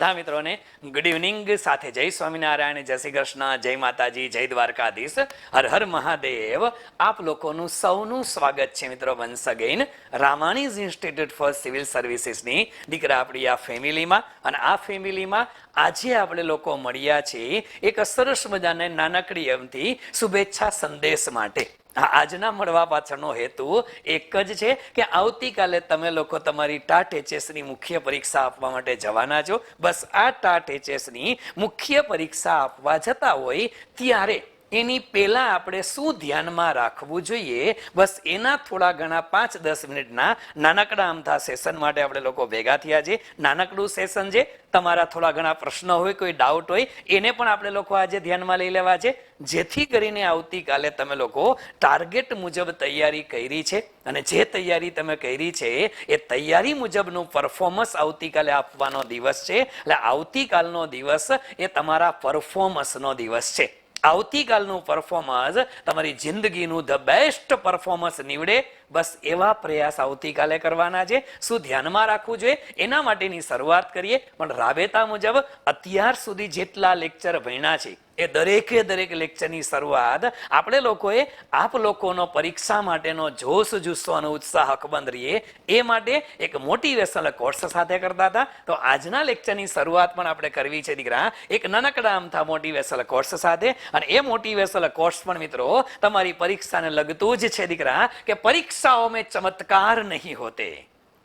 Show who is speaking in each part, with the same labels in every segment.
Speaker 1: બધા મિત્રોને good evening સાથે જય સ્વામિનારાયણ, જય શ્રી કૃષ્ણ, જય માતાજી, જય દ્વારકાધીશ, હર હર મહાદેવ. આપ લોકોનું સૌનું સ્વાગત છે મિત્રો once again Ramani's institute for civil સર્વિસીસની દીકરા આપણી આ ફેમિલીમાં. અને આ ફેમિલીમાં આજે આપણે લોકો મળ્યા છીએ એક સરસ મજાને નાનકડી એમથી શુભેચ્છા સંદેશ માટે. આજના મળવા પાછળનો હેતુ એક જ છે કે આવતીકાલે તમે લોકો તમારી ટાટ એચએસની મુખ્ય પરીક્ષા આપવા માટે જવાના છો. બસ આ ટાટ એચએસની મુખ્ય પરીક્ષા આપવા જતા હોય ત્યારે એની પહેલા આપણે શું ધ્યાનમાં રાખવું જોઈએ, બસ એના થોડા ઘણા 5-10 મિનિટના નાનકડા અમથા સેશન માટે આપણે લોકો ભેગા થયા છે. નાનકડું સેશન છે, તમારા થોડા ઘણા પ્રશ્નો હોય, કોઈ ડાઉટ હોય, એને પણ આપણે લોકો આજે ધ્યાનમાં લઈ લેવા છે, જેથી કરીને આવતીકાલે તમે લોકો ટાર્ગેટ મુજબ તૈયારી કરી છે અને જે તૈયારી તમે કરી છે એ તૈયારી મુજબનું પરફોર્મન્સ આવતીકાલે આપવાનો દિવસ છે. એટલે આવતીકાલનો દિવસ એ તમારા પરફોર્મન્સનો દિવસ છે. આવતીકાલનું પરફોર્મન્સ તમારી જિંદગીનું ધ બેસ્ટ પરફોર્મન્સ નીવડે, બસ એવા પ્રયાસ આવતીકાલે કરવાના છે. શું ધ્યાનમાં રાખવું જોઈએ એના માટેની શરૂઆત કરીએ. પણ રાબેતા મુજબ અત્યાર સુધી જેટલા લેક્ચર ભણ્યા છે એ દરેક લેક્ચરની શરૂઆત આપણે લોકોએ આપ લોકોનો પરીક્ષા માટેનો જોશ જુસ્સો અને ઉત્સાહ હકબંધ રહીએ એ માટે એક મોટિવેશનલ કોર્સ સાથે કરતા હતા. તો આજના લેક્ચરની શરૂઆત પણ આપણે કરવી છે દીકરા એક નાનકડા અમથા મોટિવેશનલ કોર્સ સાથે. અને એ મોટિવેશનલ કોર્સ પણ મિત્રો તમારી પરીક્ષાને લગતું જ છે દીકરા કે પરીક્ષાઓ મેં ચમત્કાર નહીં હોતે.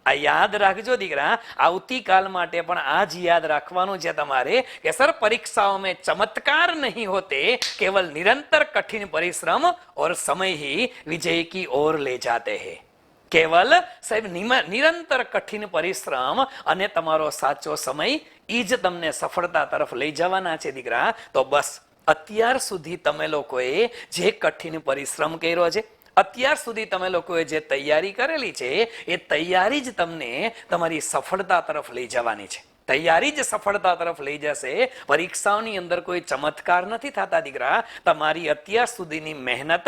Speaker 1: આ યાદ રાખજો દીકરા, આવતીકાલ માટે પણ આ જ યાદ રાખવાનું છે તમારે કે સર પરીક્ષાઓ મેં ચમત્કાર નહીં હોતે, કેવલ નિરંतर કઠિન પરિશ્રમ और समय ही विजय की ओर ले जाते हैं. કેવલ સાહેબ નિરંતર કઠિન પરિશ્રમ અને તમારો સાચો સમય એ જ તમને સફળતા તરફ લઈ જવાના છે દીકરા. તો બસ અત્યાર સુધી તમે લોકોએ જે કઠિન પરિશ્રમ કર્યો છે, અત્યાર સુધી તમે લોકોએ જે તૈયારી કરેલી છે એ તૈયારી જ તમને તમારી સફળતા તરફ લઈ જવાની છે. તૈયારી જ સફળતા તરફ લઈ જશે. પરીક્ષાઓની અંદર કોઈ ચમત્કાર નથી થતા દીકરા. તમારી અત્યાર સુધીની મહેનત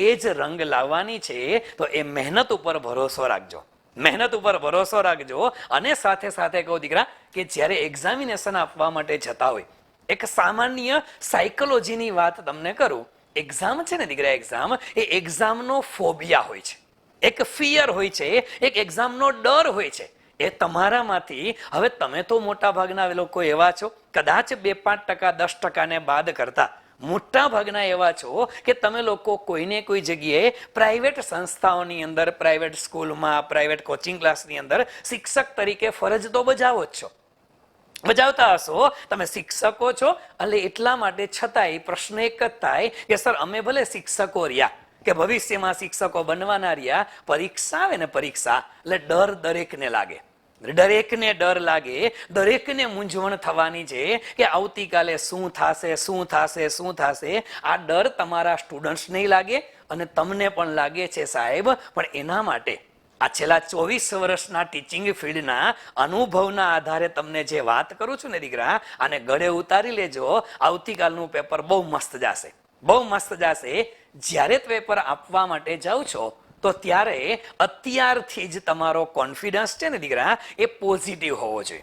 Speaker 1: એ જ રંગ લાવવાની છે. તો એ મહેનત ઉપર ભરોસો રાખજો, મહેનત ઉપર ભરોસો રાખજો. અને સાથે સાથે કહું દીકરા કે જ્યારે એક્ઝામિનેશન આપવા માટે જતા હોય, એક સામાન્ય સાયકોલોજીની વાત તમને કરું. એક્ઝામ છે ને દીકરા, એક્ઝામ એ એક્ઝામનો ફોબિયા હોય છે, એક ફિયર હોય છે, એક એક્ઝામનો ડર હોય છે. એ તમારામાંથી હવે તમે તો મોટા ભાગના લોકો એવા છો, કદાચ 2-5%, 10%ને બાદ કરતા મોટા ભાગના એવા છો કે તમે લોકો કોઈને કોઈ જગ્યાએ પ્રાઇવેટ સંસ્થાઓની અંદર, પ્રાઇવેટ સ્કૂલમાં, પ્રાઇવેટ કોચિંગ ક્લાસની અંદર શિક્ષક તરીકે ફરજ તો બજાવો જ છો, બજાવતા હશો. તમે શિક્ષકો છો એટલે એટલા માટે છતાંય પ્રશ્ન એક જ થાય કે સર અમે ભલે શિક્ષકો રહ્યા કે ભવિષ્યમાં શિક્ષકો બનવાના રહ્યા, પરીક્ષા આવે ને પરીક્ષા એટલે ડર દરેકને લાગે, દરેકને ડર લાગે, દરેકને મૂંઝવણ થવાની છે કે આવતીકાલે શું થશે, શું થશે, શું થશે. આ ડર તમારા સ્ટુડન્ટ્સને લાગે અને તમને પણ લાગે છે સાહેબ. પણ એના માટે આ છેલ્લા 24 વર્ષના ટીચિંગ ફિલ્ડના અનુભવના આધારે તમને જે વાત કરું છું ને દીકરા, આને ગળે ઉતારી લેજો. આવતીકાલનું પેપર બહુ મસ્ત જશે, બહુ મસ્ત જશે. જ્યારે પેપર આપવા માટે જાઓ છો તો ત્યારે અત્યારથી જ તમારો કોન્ફિડન્સ છે ને દીકરા એ પોઝિટિવ હોવો જોઈએ.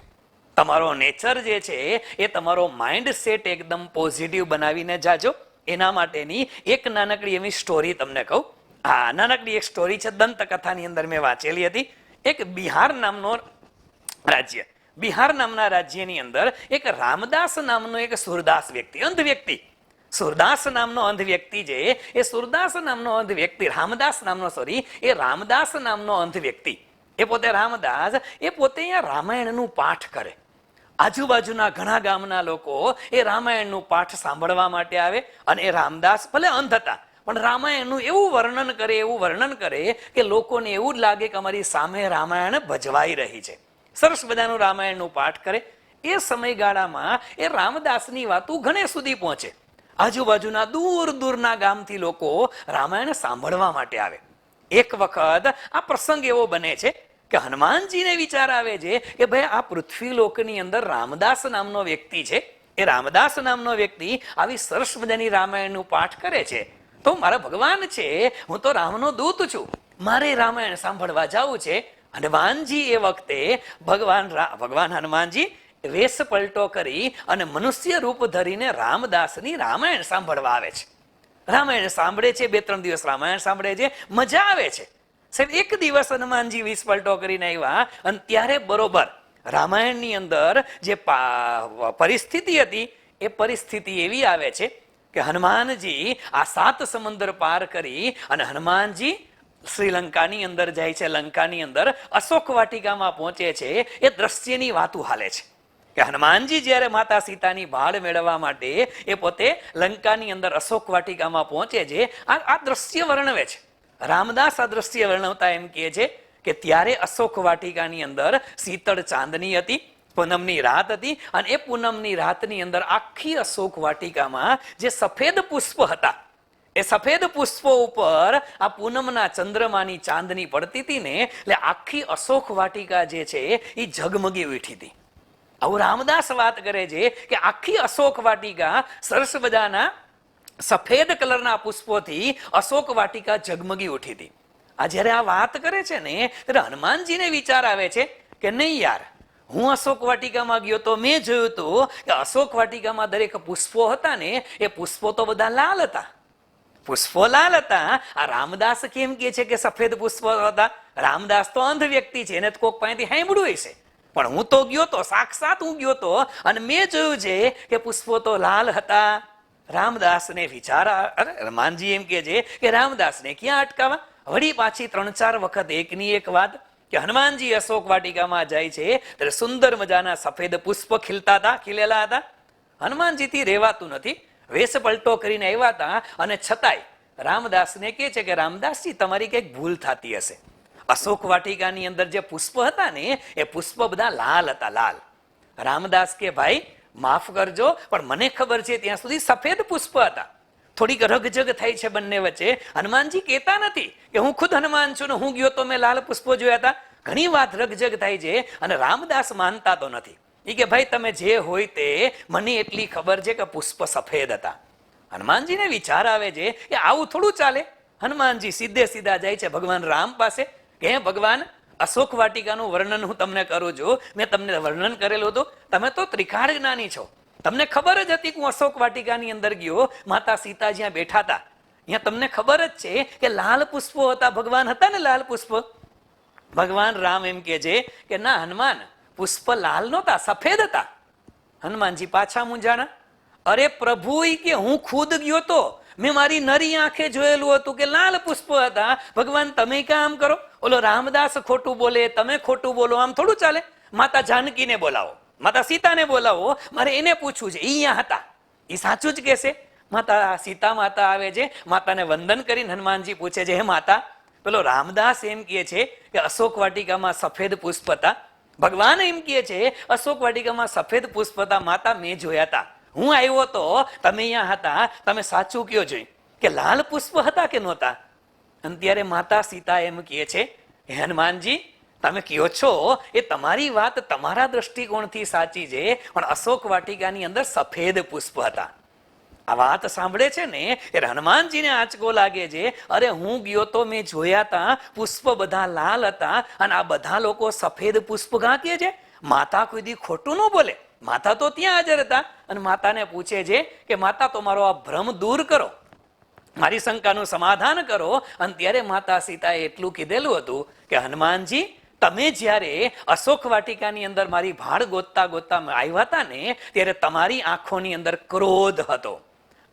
Speaker 1: તમારો નેચર જે છે એ તમારો માઇન્ડ સેટ એકદમ પોઝિટિવ બનાવીને જાજો. એના માટેની એક નાનકડી એવી સ્ટોરી તમને કહું. હા, નાનકડી એક સ્ટોરી છે, દંતકથાની અંદર મેં વાંચેલી હતી. એક બિહાર નામનો રાજ્ય, બિહાર નામના રાજ્યની અંદર એક રામદાસ નામનો એક સુરદાસ વ્યક્તિ, અંધ વ્યક્તિ, સુરદાસ નામનો અંધ વ્યક્તિ છે. એ સુરદાસ નામનો અંધ વ્યક્તિ, રામદાસ નામનો એ રામદાસ નામનો અંધ વ્યક્તિ, એ પોતે રામદાસ, એ પોતે અહીંયા રામાયણનું પાઠ કરે. આજુબાજુના ઘણા ગામના લોકો એ રામાયણનું પાઠ સાંભળવા માટે આવે. અને એ રામદાસ ભલે અંધ હતા પણ રામાયણનું એવું વર્ણન કરે કે લોકોને એવું જ લાગે કે અમારી સામે રામાયણ ભજવાઈ રહી છે. સરસ બધાનું રામાયણનું પાઠ કરે. એ સમયગાળામાં એ રામદાસની વાતો ઘણે સુધી પહોંચે. આજુબાજુના દૂરના ગામથી લોકો રામાયણ સાંભળવા માટે આવે. એક વખત આ પ્રસંગ એવો બને છે કે હનુમાનજીને વિચાર આવે છે કે ભાઈ આ પૃથ્વી લોકની અંદર રામદાસ નામનો વ્યક્તિ છે. એ રામદાસ નામનો વ્યક્તિ આવી સરસ મજાની રામાયણનું પાઠ કરે છે. તો મારા ભગવાન છે, હું તો રામનો દૂત છું, મારે રામાયણ સાંભળવા જવું છે. હનુમાનજી એ વખતે ભગવાન હનુમાનજી વેશ પલટો કરી અને મનુષ્ય રૂપ ધરીને રામદાસની રામાયણ સાંભળવા આવે છે. રામાયણ સાંભળે છે, 2-3 દિવસ રામાયણ સાંભળે છે, મજા આવે છે. સાહેબ એક દિવસ હનુમાનજી વેશ પલટો કરીને આવ્યા અને ત્યારે બરોબર રામાયણની અંદર જે પરિસ્થિતિ હતી એ પરિસ્થિતિ એવી આવે છે કે હનુમાનજી આ 7 સમુદ્ર પાર કરી અને હનુમાનજી શ્રીલંકાની અંદર જાય છે. લંકાની અંદર અશોક વાટિકામાં પહોંચે છે. એ દ્રશ્યની વાતું હાલે છે કે હનુમાનજી જ્યારે માતા સીતાની ભાળ મેળવવા માટે એ પોતે લંકાની અંદર અશોક વાટિકામાં પહોંચે છે. આ દ્રશ્ય વર્ણવે છે. રામદાસ આ દ્રશ્ય વર્ણવતા એમ કહે છે કે ત્યારે અશોક વાટિકાની અંદર શીતળ ચાંદની હતી, પૂનમની રાત હતી અને એ પૂનમની રાતની અંદર આખી અશોક વાટિકામાં જે સફેદ પુષ્પ હતા એ સફેદ પુષ્પો ઉપર આ પૂનમના ચંદ્રમાની ચાંદની પડતી હતી ને એટલે આખી અશોક વાટિકા જે છે એ ઝગમગી ઉઠી હતી. આવું રામદાસ વાત કરે છે કે આખી અશોક વાટિકા સરસ મજાના સફેદ કલરના પુષ્પોથી અશોક વાટિકા ઝગમગી ઉઠી હતી. આ જયારે આ વાત કરે છે ને ત્યારે હનુમાનજીને વિચાર આવે છે કે નહીં યાર, હું અશોક વાટિકામાં ગયો તો મેં જોયું હતું કે અશોક વાટિકામાં દરેક પુષ્પો હતા ને એ પુષ્પો તો બધા લાલ હતા. પુષ્પો લાલ હતા. આ રામદાસ કેમ કે છે કે સફેદ પુષ્પો હતા? રામદાસ તો અંધ વ્યક્તિ છે, એને તો કોક પાસેથી સાંભળ્યું હશે. પણ હું તો ગયો તો, સાક્ષાત હું ગયો તો અને મેં જોયું છે કે પુષ્પો તો લાલ હતા. રામદાસને વિચાર, અરે હનુમાનજી એમ કે છે કે રામદાસને ક્યાં અટકાવા? વળી પાછી 3-4 વખત એકની એક વાત કે હનુમાનજી અશોક વાટિકામાં જાય છે ત્યારે સુંદર મજાના સફેદ પુષ્પ ખીલતા હતા, ખીલેલા હતા. હનુમાનજીથી રહેવાતું નથી. વેશ પલટો કરીને આવ્યા હતા અને છતાંય રામદાસને કહે છે કે રામદાસજી તમારી કંઈક ભૂલ થતી હશે. અશોક વાટિકાની અંદર જે પુષ્પ હતા ને એ પુષ્પ બધા લાલ હતા, લાલ. રામદાસ કે ભાઈ માફ કરજો પણ મને ખબર છે ત્યાં સુધી સફેદ પુષ્પ હતા. થોડીક રગજગ થાય છે બંને વચ્ચે. હનુમાનજી કહેતા નથી કે હું ખુદ હનુમાન છું ને હું ગયો તો મેં લાલ પુષ્પો જોયા હતા. ઘણી વાત રગજગ થાય છે અને રામદાસ માનતા તો નથી. એ કે ભાઈ તમે જે હોય તે, મને એટલી ખબર છે કે પુષ્પ સફેદ હતા. હનુમાનજીને વિચાર આવે છે કે આવું થોડું ચાલે. હનુમાનજી સીધે સીધા જાય છે ભગવાન રામ પાસે કે હે ભગવાન, અશોક વાટિકાનું વર્ણન હું તમને કરું છું. મેં તમને વર્ણન કરેલું હતું. તમે તો ત્રિકાળ જ્ઞાની છો. તમને ખબર જ હતી કે હું અશોક વાટિકાની અંદર ગયો, માતા સીતા જ્યાં બેઠા હતા ત્યાં તમને ખબર જ છે કે લાલ પુષ્પો હતા. ભગવાન હતા ને લાલ પુષ્પ. ભગવાન રામ એમ કે છે કે ના હનુમાન, પુષ્પ લાલ નહોતા, સફેદ હતા. હનુમાનજી પાછા મૂંઝાણા. અરે પ્રભુ, કે હું ખુદ ગયો તો, મેં મારી નરી આંખે જોયેલું હતું કે લાલ પુષ્પ હતા. ભગવાન તમે કામ કરો, ઓલો રામદાસ ખોટું બોલે, તમે ખોટું બોલો, આમ થોડું ચાલે. માતા જાનકીને બોલાવો, માતા સીતાને બોલાવો, મારે એને પૂછવું છે. એ અહીંયા હતા, એ સાચું જ કહેશે. માતા સીતા માતા આવે છે. માતાને વંદન કરીને હનુમાનજી પૂછે છે, હે માતા, પેલો રામદાસ એમ કહે છે કે અશોક વાટિકામાં સફેદ પુષ્પ હતા. ભગવાન એમ કહે છે અશોક વાટિકામાં સફેદ પુષ્પ હતા. માતા મેં જોયા હતા, હું આવ્યો તો તમે અહીંયા હતા. તમે સાચું કયો જોઈ કે લાલ પુષ્પ હતા કે નહોતા? અને ત્યારે માતા સીતા એમ કહે છે, હે હનુમાનજી, તમે કહો છો એ તમારી વાત તમારા દ્રષ્ટિકોણથી સાચી છે, પણ અશોક વાટિકાની અંદર સફેદ પુષ્પ હતા. આ વાત સાંભળે છે ને એટલે હનુમાનજીને આંચકો લાગે છે. અરે હું ગયો તો મેં જોયા હતા, પુષ્પ બધા લાલ હતા અને આ બધા લોકો સફેદ પુષ્પ ગાંકે છે. માતા કોઈ દી ખોટું ન બોલે. માતા તો ત્યાં હાજર હતા અને માતાને પૂછે છે કે માતા, તો મારો આ ભ્રમ દૂર કરો, મારી શંકાનું સમાધાન કરો. અને ત્યારે માતા સીતાએ એટલું કીધેલું હતું કે હનુમાનજી, તમે જ્યારે અશોક વાટિકાની અંદર મારી ભાળ ગોતતા ગોતતા આવ્યા હતા ને ત્યારે તમારી આંખોની અંદર ક્રોધ હતો.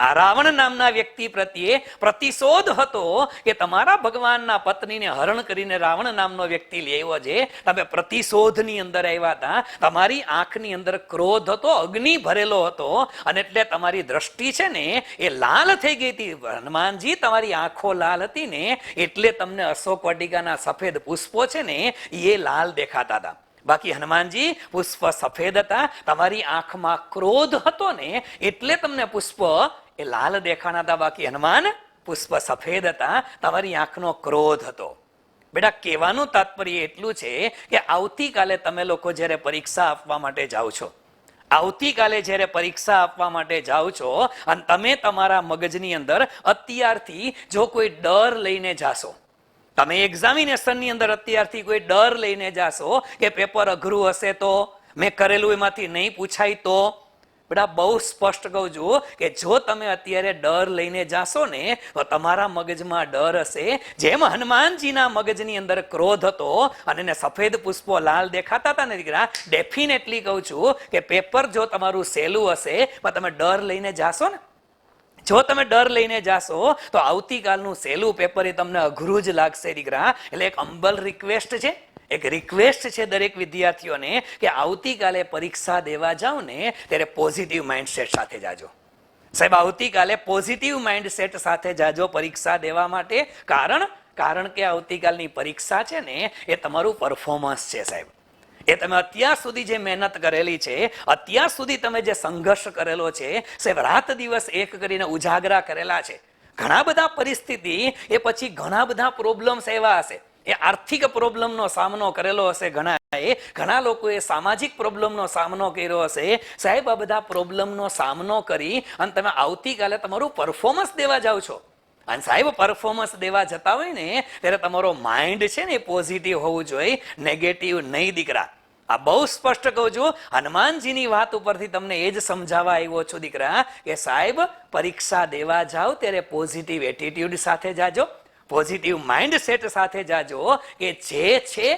Speaker 1: આ રાવણ નામના વ્યક્તિ પ્રત્યે પ્રતિશોધ હતો કે તમારા ભગવાનના પત્નીને હરણ કરીને રાવણ નામનો વ્યક્તિ લેવો છે. તમે પ્રતિશોધની અંદર આવ્યા હતા. તમારી આંખની અંદર ક્રોધ હતો, અગ્નિ ભરેલો હતો અને એટલે તમારી દ્રષ્ટિ છે ને એ લાલ થઈ ગઈ હતી. હનુમાનજી, તમારી આંખો લાલ હતી ને એટલે તમને અશોક વાટિકાના સફેદ પુષ્પો છે ને એ લાલ દેખાતા હતા. બાકી હનુમાનજી, પુષ્પ સફેદ હતા. તમારી આંખમાં ક્રોધ હતો ને એટલે તમને પુષ્પ એ લાલ દેખાણા હતા. બાકી હનુમાન, પુષ્પ સફેદ હતા, તમારી આંખનો ક્રોધ હતો. બેટા, કહેવાનું તાત્પર્ય એટલું છે કે આવતીકાલે તમે લોકો જ્યારે પરીક્ષા આપવા માટે જાઓ છો, આવતીકાલે જ્યારે પરીક્ષા આપવા માટે જાઓ છો અને તમે તમારા મગજની અંદર અત્યારથી જો કોઈ ડર લઈને જાશો, તમે એક્ઝામિનેશનની અંદર અત્યારથી કોઈ ડર લઈને જાશો કે પેપર અઘરું હશે તો, મેં કરેલું એમાંથી નહીં પૂછાય તો? બેટા બહુ સ્પષ્ટ કહું છું કે જો તમે અત્યારે ડર લઈને જાશો ને તો તમારા મગજમાં ડર હશે. જેમ હનુમાનજીના મગજની અંદર ક્રોધ હતો અને એને સફેદ પુષ્પો લાલ દેખાતા હતા ને દીકરા, ડેફિનેટલી કહું છું કે પેપર જો તમારું સહેલું હશે પણ તમે ડર લઈને જાશો ને, જો તમે ડર લઈને જાશો તો આવતીકાલનું સહેલું પેપર એ તમને અઘરું જ લાગશે દીકરા. એટલે એક હમ્બલ રિક્વેસ્ટ છે, એક રિક્વેસ્ટ છે દરેક વિદ્યાર્થીઓને કે આવતીકાલે પરીક્ષા દેવા જાઓ ને ત્યારે પોઝિટિવ માઇન્ડસેટ સાથે જાજો. સાહેબ આવતીકાલે પોઝિટિવ માઇન્ડસેટ સાથે જાજો પરીક્ષા દેવા માટે. કારણ કે આવતીકાલની પરીક્ષા છે ને એ તમારું પરફોર્મન્સ છે સાહેબ. એ તમે અત્યાર સુધી જે મહેનત કરેલી છે, અત્યાર સુધી તમે જે સંઘર્ષ કરેલો છે સાહેબ, રાત દિવસ એક કરીને ઉજાગરા કરેલા છે. ઘણા બધા પરિસ્થિતિ એ પછી ઘણા બધા પ્રોબ્લેમ્સ એવા હશે, એ આર્થિક પ્રોબ્લેમનો સામનો કરેલો હશે, ઘણા લોકોએ સામાજિક પ્રોબ્લેમનો સામનો કર્યો હશે. સાહેબ આ બધા પ્રોબ્લેમનો સામનો કરી અને તમે આવતીકાલે તમારું પરફોર્મન્સ દેવા જાઓ છો. અને સાહેબ પરફોર્મન્સ દેવા જતા હોય ને ત્યારે તમારો માઇન્ડ છે ને એ પોઝિટિવ હોવું જોઈએ, નેગેટિવ નહીં દીકરા. આ બહુ સ્પષ્ટ કહું છું. હનુમાનજીની વાત ઉપરથી તમને એ જ સમજાવવા આવ્યો છું દીકરા કે સાહેબ પરીક્ષા દેવા જાઓ ત્યારે પોઝિટિવ એટીટ્યુડ સાથે જાજો, પોઝિટિવ માઇન્ડસેટ સાથે જાજો કે જે છે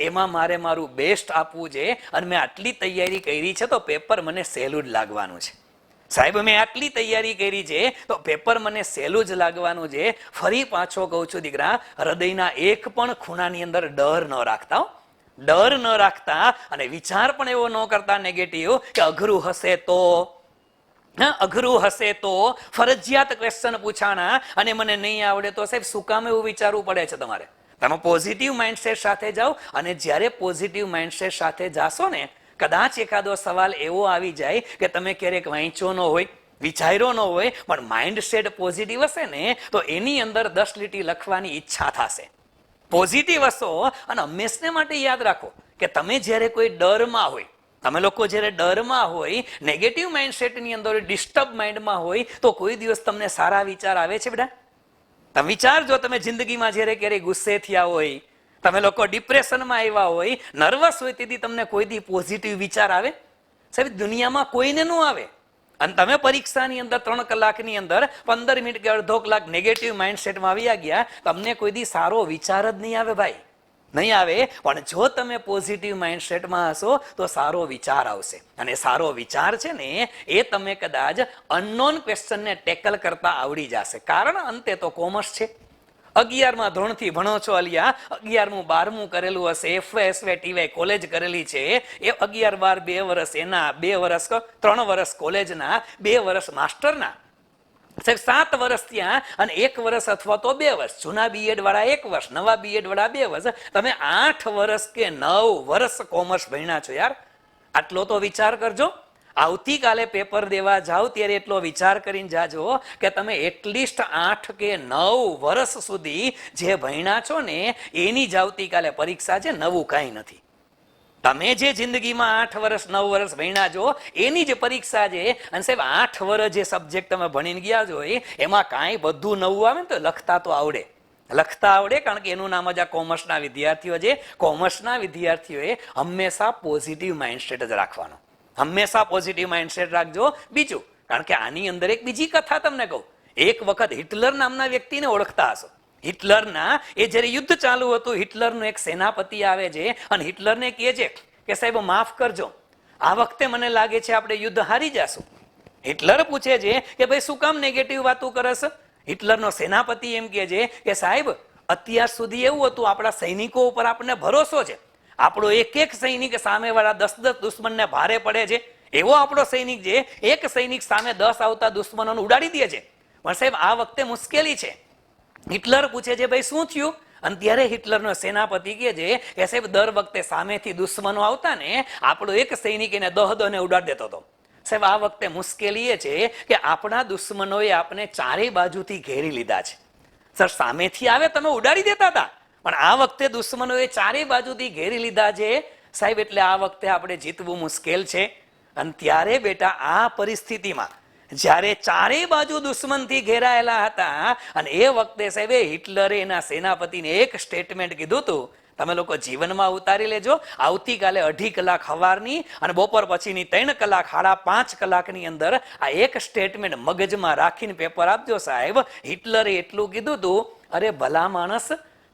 Speaker 1: એમાં મારે મારું બેસ્ટ આપવું છે અને મેં આટલી તૈયારી કરી છે તો પેપર મને સહેલું જ લાગવાનું છે. સાહેબ મેં આટલી તૈયારી કરી છે તો પેપર મને સહેલું જ લાગવાનું છે. ફરી પાછો કહું છું દીકરા, હૃદયના એક પણ ખૂણાની અંદર ડર ન રાખતા, ડર ન રાખતા અને વિચાર પણ એવો ન કરતા નેગેટિવ કે અઘરું હશે તો, અઘરું હશે તો, ફરજિયાત ક્વેશ્ચન પૂછાણા અને મને નહીં આવડે તો સાહેબ શું કામ એવું વિચારવું પડે છે તમારે? તમે પોઝિટિવ માઇન્ડસેટ સાથે જાઓ અને જ્યારે પોઝિટિવ માઇન્ડસેટ સાથે જાશો ને કદાચ એકાદો સવાલ એવો આવી જાય કે તમે ક્યારેક વાંચ્યો ન હોય, વિચાર્યો ન હોય, પણ માઇન્ડસેટ પોઝિટિવ હશે ને તો એની અંદર 10 લીટી લખવાની ઈચ્છા થશે. પોઝિટિવ હશો અને હંમેશને માટે યાદ રાખો કે તમે જ્યારે કોઈ ડરમાં હોય, તમે લોકો જ્યારે ડરમાં હોય, નેગેટિવ માઇન્ડસેટની અંદર ડિસ્ટર્બ માઇન્ડમાં હોય તો કોઈ દિવસ તમને સારા વિચાર આવે છે બેટા? તમે વિચારજો, તમે જિંદગીમાં જ્યારે ક્યારેય ગુસ્સે થયા હોય, તમે લોકો ડિપ્રેશનમાં આવ્યા હોય, નર્વસ હોય, તેથી તમને કોઈ દી પોઝિટિવ વિચાર આવે? સાહેબ દુનિયામાં કોઈને ન આવે. અને તમે પરીક્ષાની અંદર 3 કલાકની અંદર 15 મિનિટ કે અડધો કલાક નેગેટિવ માઇન્ડસેટમાં આવ્યા ગયા, તમને કોઈ દી સારો વિચાર જ નહીં આવે ભાઈ, નહીં આવે. પણ જો તમે પોઝિટિવ માઇન્ડસેટમાં હશો તો સારો વિચાર આવશે અને સારો વિચાર છે ને એ તમે કદાચ અનનોન ક્વેશ્ચનને ટેકલ કરતા આવડી જશે. કારણ અંતે તો કોમર્સ છે. 11મા ધોરણથી ભણો છો અલિયા, 11મું 12મું કરેલું હશે, FY TY કોલેજ કરેલી છે, એ 11 12 2 વર્ષ એના, 2 વર્ષ 3 વર્ષ કોલેજના, 2 વર્ષ માસ્ટરના, સાહેબ 7 વર્ષ ત્યાં અને 1 વર્ષ અથવા તો 2 વર્ષ, જૂના બીએડ વાળા 1 વર્ષ, નવા બીએડ વાળા 2 વર્ષ, તમે 8 વર્ષ કે 9 વર્ષ કોમર્સ ભણ્યા છો યાર. આટલો તો વિચાર કરજો. આવતીકાલે પેપર દેવા જાઓ ત્યારે એટલો વિચાર કરીને જાજો કે તમે એટલીસ્ટ 8 કે 9 વર્ષ સુધી જે ભણ્યા છો ને એની જ આવતીકાલે પરીક્ષા છે, નવું કાંઈ નથી. તમે જે જિંદગીમાં 8 વર્ષ 9 વર્ષ ભણ્યા છો એની જ પરીક્ષા છે. અને સાહેબ 8 વર્ષ જે સબ્જેક્ટ તમે ભણીને ગયા છો એમાં કાંઈ બધું નવું આવે ને તો લખતા તો આવડે, લખતા આવડે. કારણ કે એનું નામ જ આ કોમર્સના વિદ્યાર્થીઓ છે. કોમર્સના વિદ્યાર્થીઓએ હંમેશા પોઝિટિવ માઇન્ડસેટ જ રાખવાનો, હંમેશા પોઝિટિવ માઇન્ડસેટ રાખજો. બીજું, કારણ કે આની અંદર એક બીજી કથા તમને કહું. એક વખત હિટલર નામના વ્યક્તિને ઓળખતા હશો. હિટલરના એ જ્યારે યુદ્ધ ચાલુ હતું, હિટલરનો એક સેનાપતિ આવે છે અને હિટલરને કહે છે કે સાહેબ માફ કરજો, આ વખતે મને લાગે છે આપણે યુદ્ધ હારી જશું. હિટલર પૂછે છે કે ભાઈ શું કામ નેગેટિવ વાતો કરસ? હિટલરનો સેનાપતિ એમ કહે છે કે સાહેબ અત્યાર સુધી એવું હતું આપણા સૈનિકો ઉપર આપણને ભરોસો છે, આપણો એક એક સૈનિક સામેવાળા 10 દુશ્મનને ભારે પડે છે, એવો આપણો સૈનિક છે, એક સૈનિક સામે 10 આવતા દુશ્મનોને ઉડાડી દે છે. પણ સાહેબ આ વખતે મુશ્કેલી છે. હિટલર પૂછે છે ભાઈ શું થયું? અને ત્યારે હિટલરનો સેનાપતિ કહે છે કે સાહેબ દર વખતે સામેથી દુશ્મનો આવતા ને આપણો એક સૈનિક એને દહને ઉડાડી દેતો હતો. સાહેબ આ વખતે મુશ્કેલી એ છે કે આપણા દુશ્મનોએ આપણે ચારેય બાજુથી ઘેરી લીધા છે. સર સામેથી આવે તમે ઉડાડી દેતા હતા, પણ આ વખતે દુશ્મનોએ ચારેય બાજુથી ઘેરી લીધા છે સાહેબ, એટલે આ વખતે આપણે જીતવું મુશ્કેલ છે. અને ત્યારે બેટા આ પરિસ્થિતિમાં જ્યારે ચારેય બાજુ દુશ્મનથી ઘેરાયેલા હતા અને એ વખતે સાહેબ હિટલરે એના સેનાપતિને એક સ્ટેટમેન્ટ કીધું હતું, તમે લોકો જીવનમાં ઉતારી લેજો. આવતીકાલે 2.5 કલાક સવારની અને બપોર પછીની 3 કલાક 5.5 કલાકની અંદર આ એક સ્ટેટમેન્ટ મગજમાં રાખીને પેપર આપજો. સાહેબ, હિટલરે એટલું કીધું હતું, અરે ભલા માણસ,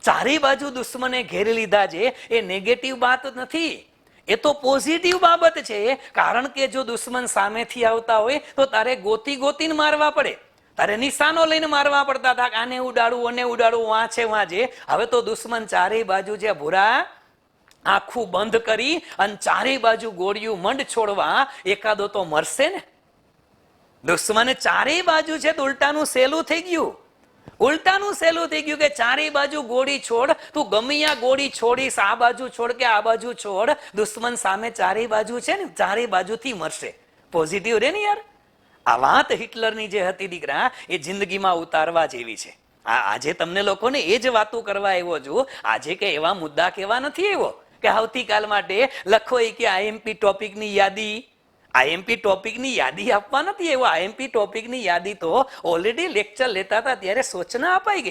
Speaker 1: ચારે બાજુ દુશ્મને ઘેરી લીધા છે, એ નેગેટિવ વાત નથી, એ તો પોઝિટિવ બાબત છે. કારણ કે જો દુશ્મન સામેથી આવતા હોય તો તારે ગોતીને મારવા પડે, તારે નિશાનો લઈને મારવા પડતા હતા, આને ઉડાડવું અને ઉડાડવું, વાં છે વાં છે. હવે તો દુશ્મન ચારેય બાજુ જે ભૂરા આખું બંધ કરી અને ચારેય બાજુ ગોળીયું મંડ છોડવા, એકાદો તો મરશે ને. દુશ્મન ચારેય બાજુ છે તો ઉલટાનું સહેલું થઈ ગયું. ઉલટાનું સહેલું થઈ ગયું કે ચારેય બાજુ ગોળી છોડ, તું ગમે આ ગોળી છોડીશ, આ બાજુ છોડ કે આ બાજુ છોડ, દુશ્મન સામે ચારેય બાજુ છે ને, ચારેય બાજુથી મરશે. પોઝિટિવ રે ને યાર. આ વાત હિટલરની જે હતી દીકરા, એ જિંદગીમાં ઉતારવા જેવી છે. આજે તમને લોકોને એ જ વાતો કરવા આવ્યો છું. આજે કે એવા મુદ્દા કેવા નથી આવ્યો કે આવતીકાલ માટે લખો કે આઈએમપી ટોપિકની યાદી. આઈએમપી ટોપિકની યાદી આપવા નથી એવો. આઈએમપી ટોપિકની યાદી તો ઓલરેડી લેક્ચર લેતા હતા ત્યારે સૂચના અપાઈ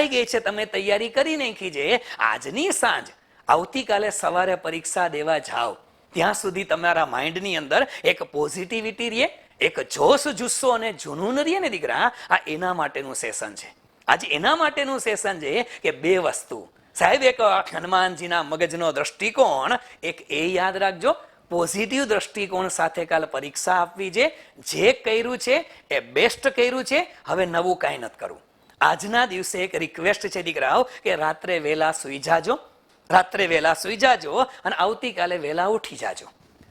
Speaker 1: ગઈ છે. તમે તૈયારી કરી નાખી છે. આજની સાંજ, આવતીકાલે સવારે પરીક્ષા દેવા જાઓ ત્યાં સુધી તમારા માઇન્ડની અંદર એક પોઝિટિવિટી રહે, એક જોશ જુસ્સો અને જુનૂન રહે ને દીકરા. આ એના માટેનું સેશન છે. આજે એના માટેનું સેશન છે કે 2 વસ્તુ સાહેબ, એક હનુમાનજીના મગજનો દ્રષ્ટિકોણ, એક એ યાદ રાખજો, પોઝિટિવ દ્રષ્ટિકોણ સાથે કાલ પરીક્ષા આપવી છે. જે કર્યું છે એ બેસ્ટ કર્યું છે. હવે નવું કાંઈ નથી કરવું. આજના દિવસે એક રિક્વેસ્ટ છે દીકરાઓ કે રાત્રે વહેલા સુઈ જાજો, અને આવતીકાલે વહેલા ઉઠી જાજો.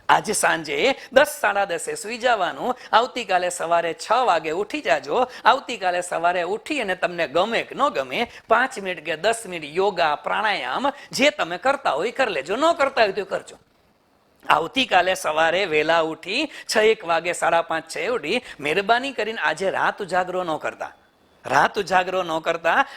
Speaker 1: આજે સાંજે 10-10:30 સુઈ જવાનું, આવતીકાલે સવારે 6 વાગે ઉઠી જાજો. આવતીકાલે સવારે ઉઠી અને તમને ગમે કે ન ગમે 5 મિનિટ કે 10 મિનિટ યોગા પ્રાણાયામ જે તમે કરતા હોય કરી લેજો, ન કરતા હોય તો કરજો. આવતીકાલે સવારે વહેલા ઉઠી 6-1 વાગે 5:30-6 ઉઠી મહેરબાની કરીને આજે રાત ઉજાગરો ન કરતા.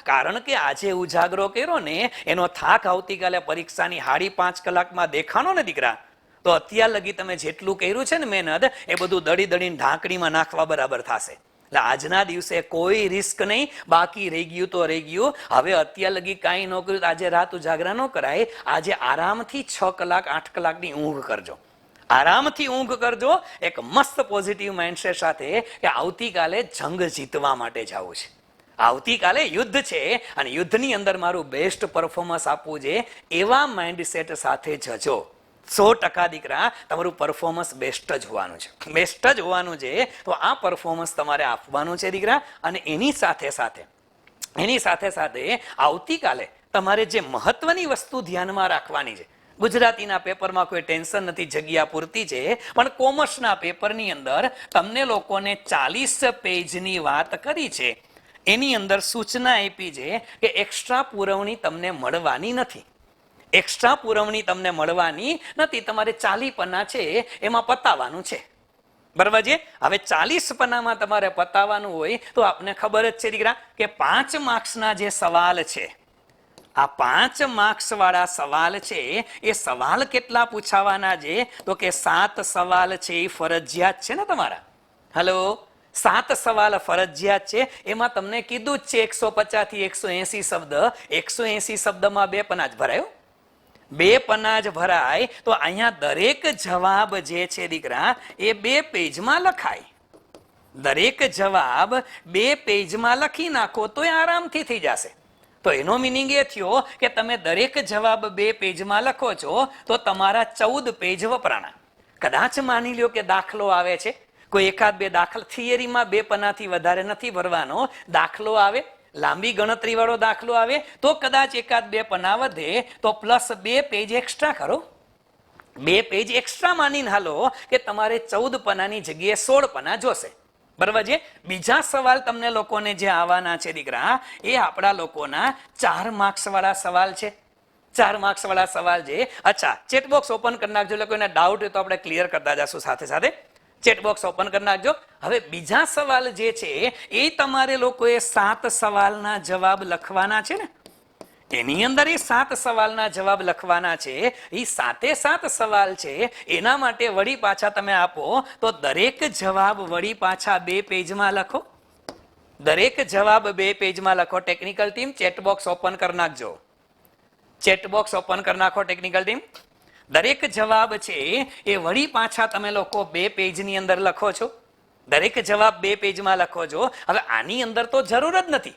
Speaker 1: કારણ કે આજે ઉજાગરો કર્યો ને એનો થાક આવતીકાલે પરીક્ષાની 5.5 કલાકમાં દેખાણો ને દીકરા, તો અત્યાર લગી તમે જેટલું કર્યું છે ને મહેનત, એ બધું દળીને ઢાંકણીમાં નાખવા બરાબર થશે. એટલે આજના દિવસે કોઈ રિસ્ક નહીં. બાકી રહી ગયું તો રહી ગયું. હવે અત્યાર લગી કાંઈ ન કર્યું તો આજે રાત ઉજાગરા ન કરાય. આજે આરામથી 6 કલાક 8 કલાકની ઊંઘ કરજો. આરામથી ઊંઘ કરજો, એક મસ્ત પોઝિટિવ માઇન્ડસેટ સાથે કે આવતીકાલે જંગ જીતવા માટે જવું છે. આવતીકાલે યુદ્ધ છે અને યુદ્ધની અંદર મારું બેસ્ટ પરફોર્મન્સ આપવું છે. એવા માઇન્ડસેટ સાથે જજો. 100% દીકરા, તમારું પરફોર્મન્સ બેસ્ટ જ હોવાનું છે. તો આ પરફોર્મન્સ તમારે આપવાનું છે દીકરા. અને એની સાથે સાથે આવતીકાલે તમારે જે મહત્વની વસ્તુ ધ્યાનમાં રાખવાની છે, ગુજરાતીના પેપરમાં કોઈ ટેન્શન નથી, જગ્યા પૂરતી છે, પણ કોમર્સના પેપરની અંદર તમને લોકોને 40 પેજની વાત કરી છે. એની અંદર સૂચના આપી છે કે એક્સ્ટ્રા પુરવણી તમને મળવાની નથી. તમારે 40 પન્ના છે એમાં પતાવવાનું છે. બરાબર છે? હવે 40 પન્નામાં તમારે પતાવવાનું હોય તો આપને ખબર જ છે દીકરા કે 5 માર્ક્સના જે સવાલ છે, આ 5 માર્ક્સ વાળા સવાલ છે, એ સવાલ કેટલા પૂછાવાના છે? તો કે 7 સવાલ છે એ ફરજિયાત છે ને તમારા. 7 સવાલ ફરજિયાત છે. એમાં તમને કીધું જ છે 150 થી 180 શબ્દ. 180 શબ્દમાં 2 પન્ના જ ભરાયો. 2 પન્ના જ ભરાય તો અહીંયા દરેક જવાબ જે છે દીકરા એ 2 પેજમાં લખાય. દરેક જવાબ 2 પેજમાં લખી નાખો તો એ આરામથી થઈ જશે. તો એનો મિનિંગ એ થયો કે તમે દરેક જવાબ 2 પેજમાં લખો છો તો તમારા 14 પેજ વપરાણા. કદાચ માની લ્યો કે દાખલો આવે છે, કોઈ 1-2 દાખલા, થિયરીમાં 2 પન્નાથી વધારે નથી ભરવાનો. દાખલો આવે, લાંબી ગણતરી વાળો દાખલો આવે તો કદાચ 1-2 પન્ના વધે તો પ્લસ 2 પેજ એક્સ્ટ્રા કરો. 2 પેજ એક્સ્ટ્રા માનીને હાલો કે તમારે 14 પન્નાની જગ્યાએ 16 પન્ના જોશે. બરાબર છે? બીજા સવાલ તમને લોકોને જે આવવાના છે દીકરા, એ આપણા લોકોના 4 માર્ક્સ વાળા સવાલ છે. 4 માર્ક્સ વાળા સવાલ છે. અચ્છા, ચેટબોક્સ ઓપન કરી નાખજો. એટલે કોઈને ડાઉટ હોય તો આપણે ક્લિયર કરતા જશું સાથે. ચેટબોક્સ ઓપન કરી નાખજો. હવે બીજા સવાલ જે છે એ તમારે લોકોએ 7 સવાલના જવાબ લખવાના છે ને. એની અંદર એ 7 સવાલના જવાબ લખવાના છે. એ 7 સવાલ છે એના માટે વળી પાછા તમે આપો તો દરેક જવાબ વળી પાછા 2 પેજમાં લખો. દરેક જવાબ 2 પેજમાં લખો. ટેકનિકલ ટીમ ચેટબોક્સ ઓપન કરી નાખજો. ચેટબોક્સ ઓપન કરી નાખો ટેકનિકલ ટીમ. દરેક જવાબ છે એ વળી પાછા તમે લોકો 2 પેજની અંદર લખો છો. દરેક જવાબ 2 પેજમાં લખો છો. હવે આની અંદર તો જરૂર જ નથી,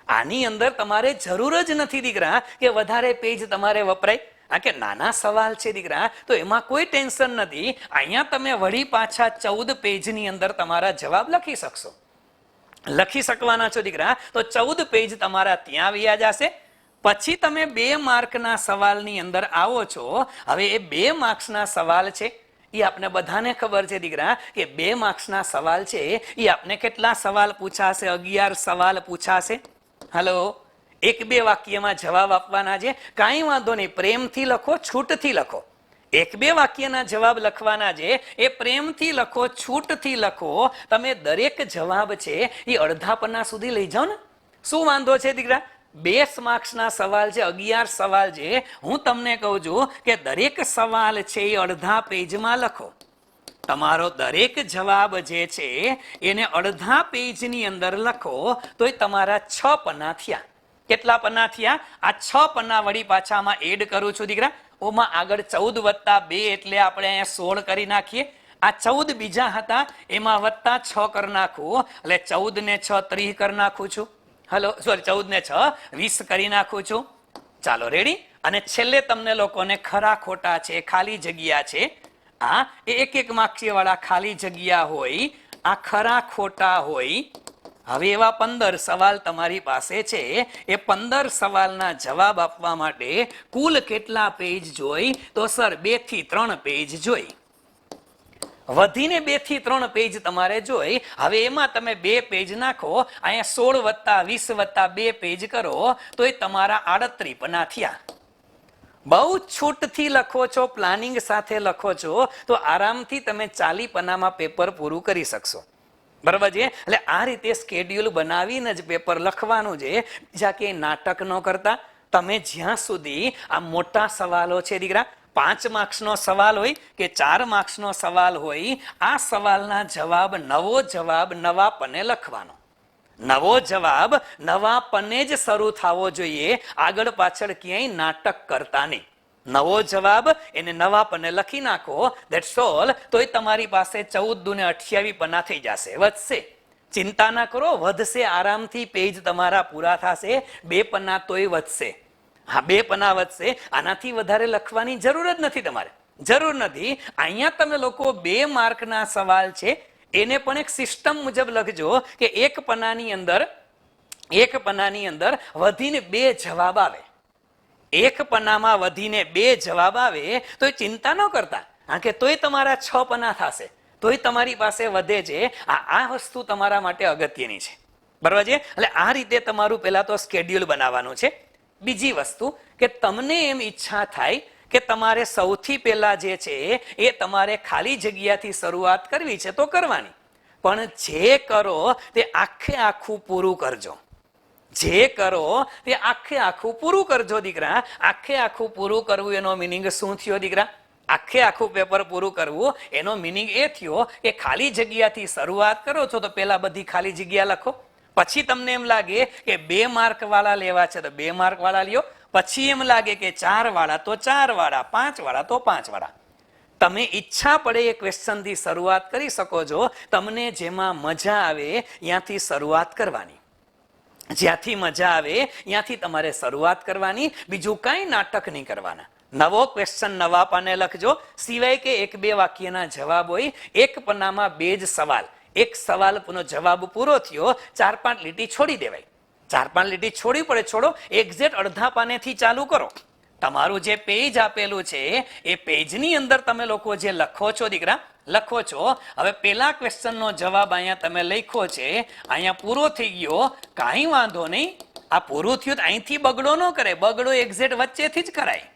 Speaker 1: આની અંદર તમારે જરૂર જ નથી દીકરા કે વધારે પેજ તમારે વપરાય. આ કે નાના સવાલ છે દીકરા, તો એમાં કોઈ ટેન્શન નથી. અહીંયા તમે વળી પાછા 14 પેજની અંદર તમારા જવાબ લખી શકશો, લખી શકવાના છો દીકરા. તો 14 પેજ તમારા ત્યાં વ્યા જશે. પછી તમે 2 માર્કના સવાલની અંદર આવો છો. હવે એ 2 માર્ક્સના સવાલ છે એ આપણે બધાને ખબર છે દીકરા કે 2 માર્ક્સના સવાલ છે એ આપણે કેટલા સવાલ પૂછાશે? 11 સવાલ પૂછાશે. હલો, 1-2 વાક્યમાં જવાબ આપવાના છે. કાંઈ વાંધો નહીં, પ્રેમથી લખો, છૂટથી લખો. 1-2 વાક્યના જવાબ લખવાના છે, એ પ્રેમથી લખો, છૂટથી લખો. તમે દરેક જવાબ છે એ અડધા પન્ના સુધી લઈ જાઓ ને, શું વાંધો છે દીકરા? 2 માર્ક્સના સવાલ છે, 11 સવાલ છે. હું તમને કહું છું કે દરેક સવાલ છે એ અડધા પેજમાં લખો. તમારો દરેક જવાબ જે છે એને અડધા પેજની અંદર લખો તોય તમારા 6 પન્ના થયા. કેટલા પન્ના થયા? આ 6 પન્ના વળી પાછામાં એડ કરું છું દીકરા. ઓમાં આગળ 14 + 2 એટલે આપણે અહીંયા 16 કરી નાખીએ. આ 14 બીજા હતા એમાં વત્તા 6 કરી નાખું એટલે 14 ને 6 30 કરી નાખું છું. હલો, સોરી, 14 ને 6 20 કરી નાખું છું. ચાલો, રેડી. અને છેલ્લે તમને લોકોને ખરા ખોટા છે, ખાલી જગ્યા છે, આ એ 1-1 માર્ક્સ વાળા ખાલી જગ્યા હોય, આ ખરા ખોટા હોય. હવે એવા 15 સવાલ તમારી પાસે છે. એ 15 સવાલના જવાબ આપવા માટે કુલ કેટલા પેજ જોઈ? તો સર 2 થી 3 પેજ જોઈ. વધીને 2 થી 3 પેજ તમારે જોઈ. હવે એમાં તમે 2 પેજ નાખો, અહીંયા 16 + 20 + 2 પેજ કરો તો એ તમારા 38 પન્ના થયા. બહુ છૂટથી લખો છો, પ્લાનિંગ સાથે લખો છો તો આરામથી તમે 40 પન્નામાં પેપર પૂરું કરી શકશો. બરાબર છે? એટલે આ રીતે સ્કેડ્યુલ બનાવીને જ પેપર લખવાનું છે. જ્યાં કે નાટક ન કરતા. તમે જ્યાં સુધી આ મોટા સવાલો છે દીકરા, 5 માર્ક્સનો સવાલ હોય કે 4 માર્ક્સનો સવાલ હોય, આ સવાલના જવાબ, નવો જવાબ નવા પન્ને લખવાનો. નવો જવાબ નવા પન્ને જ શરૂ થવો જોઈએ, આગળ પાછળ ક્યાંય નાટક કરતા નહીં. નવો જવાબ એને નવા પન્ને લખી નાખો, ધેટ્સ ઓલ. તોય તમારી પાસે 14 દુને 28 પન્ના થઈ જશે. વધશે, ચિંતા ના કરો, વધશે આરામથી. પેજ તમારા પૂરા થશે. 2 પન્ના તોય વધશે. હા, 2 પન્ના વધશે. આનાથી વધારે લખવાની જરૂર જ નથી તમારે, જરૂર નથી. અહીંયા તમે લોકો 2 માર્કના સવાલ છે એને પણ એક સિસ્ટમ મુજબ લખજો કે 1 પન્નાની અંદર વધીને 2 જવાબ આવે. 1 પન્નામાં વધીને 2 જવાબ આવે તો એ ચિંતા ન કરતા. હા, કે તોય તમારા 6 પન્ના થશે, તોય તમારી પાસે વધે છે. આ વસ્તુ તમારા માટે અગત્યની છે. બરાબર છે? એટલે આ રીતે તમારું પહેલા તો સ્કેડ્યુલ બનાવવાનું છે. બીજી વસ્તુ કે તમને એમ ઈચ્છા થાય કે તમારે સૌથી પહેલા જે છે એ તમારે ખાલી જગ્યાથી શરૂઆત કરવી છે તો કરવાની, પણ જે કરો તે આખે આખું પૂરું કરજો. જે કરો તે આખે આખું પૂરું કરજો દીકરા. આખે આખું પૂરું કરવું એનો મિનિંગ શું થયો દીકરા? આખે આખું પેપર પૂરું કરવું એનો મિનિંગ એ થયો કે ખાલી જગ્યાથી શરૂઆત કરો છો તો પહેલા બધી ખાલી જગ્યા લખો. પછી તમને એમ લાગે કે 2 માર્ક વાળા લેવા છે તો 2 માર્ક વાળા લ્યો. પછી એમ લાગે કે 4 વાળા તો 4 વાળા, 5 વાળા તો 5 વાળા. તમે ઈચ્છા પડે એ ક્વેશ્ચનથી શરૂઆત કરી શકો છો. તમને જેમાં મજા આવે ત્યાંથી શરૂઆત કરવાની. જ્યાંથી મજા આવે ત્યાંથી તમારે શરૂઆત કરવાની. બીજું કાંઈ નાટક નહીં કરવાના. નવો ક્વેશ્ચન નવા પાને લખજો. સિવાય કે 1-2 વાક્યના જવાબ હોય. 1 પન્નામાં 2 જ સવાલ. 1 સવાલનો જવાબ પૂરો થયો, 4-5 લીટી છોડી દેવાય. 4-5 લીટી છોડી પડે, છોડો. એક્ઝેક્ટ અડધા પાનેથી ચાલુ કરો. તમારું જે પેજ આપેલું છે એ પેજની અંદર તમે લોકો જે લખો છો દીકરા, લખો છો. હવે પેલા ક્વેશ્ચનનો જવાબ અહીંયા તમે લખ્યો છે, અહીંયા પૂરો થઈ ગયો, કાંઈ વાંધો નહીં. આ પૂરું થયું તો અહીંથી બગડો ન કરે. બગડો એક્ઝેક્ટ વચ્ચેથી જ કરાય.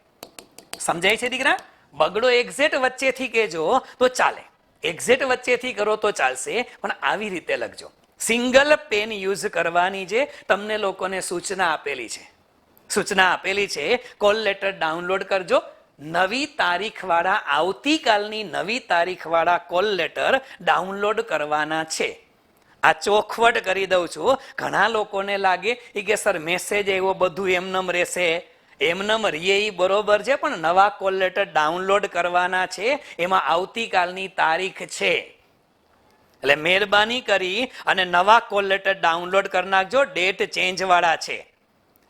Speaker 1: સમજાય છે દીકરા? બગડો એક્ઝેક્ટ વચ્ચેથી કહેજો તો ચાલે. એક્ઝેક્ટ વચ્ચેથી કરો તો ચાલશે, પણ આવી રીતે લખજો. સિંગલ પેન યુઝ કરવાની છે. તમને લોકોને સૂચના આપેલી છે, સૂચના આપેલી છે. કોલ લેટર ડાઉનલોડ કરજો. નવી તારીખ વાળા, આવતીકાલની નવી તારીખ વાળા કોલ લેટર ડાઉનલોડ કરવાના છે. આ ચોખવટ કરી દઉં છું. ઘણા લોકોને લાગે કે સર મેસેજ આવ્યો બધું એમનેમ રહેશે, એમનેમ રીએ ઈ બરોબર છે, પણ નવા કોલ લેટર ડાઉનલોડ કરવાના છે, એમાં આવતીકાલની તારીખ છે. એટલે મહેરબાની કરી અને નવા કોલ લેટર ડાઉનલોડ કરી નાખજો. ડેટ ચેન્જ વાળા છે,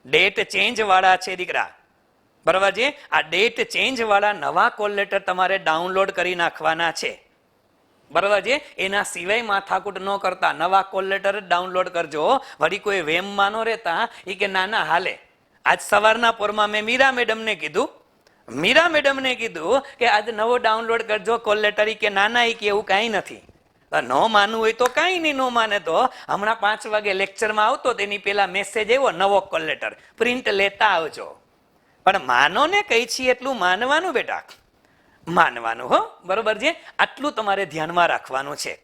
Speaker 1: ડેટ ચેન્જ વાળા છે દીકરા, બરાબર છે. આ ડેટ ચેન્જ વાળા નવા કોલ લેટર તમારે ડાઉનલોડ કરી નાખવાના છે, બરાબર છે. એના સિવાય માથાકૂટ ન કરતા, નવા કોલ લેટર ડાઉનલોડ કરજો. વળી કોઈ વેમમાં ન રહેતા એ કે ના ના હાલે. આજ સવારના પોરમાં મેં મીરા મેડમને કીધું કે આજ નવો ડાઉનલોડ કરજો કોલ લેટર. કે નાના એ કે એવું કાંઈ નથી. ન માનવું હોય તો કાંઈ નહીં, ન માને તો હમણાં 5 વાગે લેક્ચરમાં આવતો તેની પેલા મેસેજ આવ્યો નવો કોલ લેટર પ્રિન્ટ લેતા આવજો. પણ માનો ને કઈ છીએ એટલું માનવાનું બેટા, માનવાનું હો, બરોબર છે. આટલું તમારે ધ્યાનમાં રાખવાનું છે.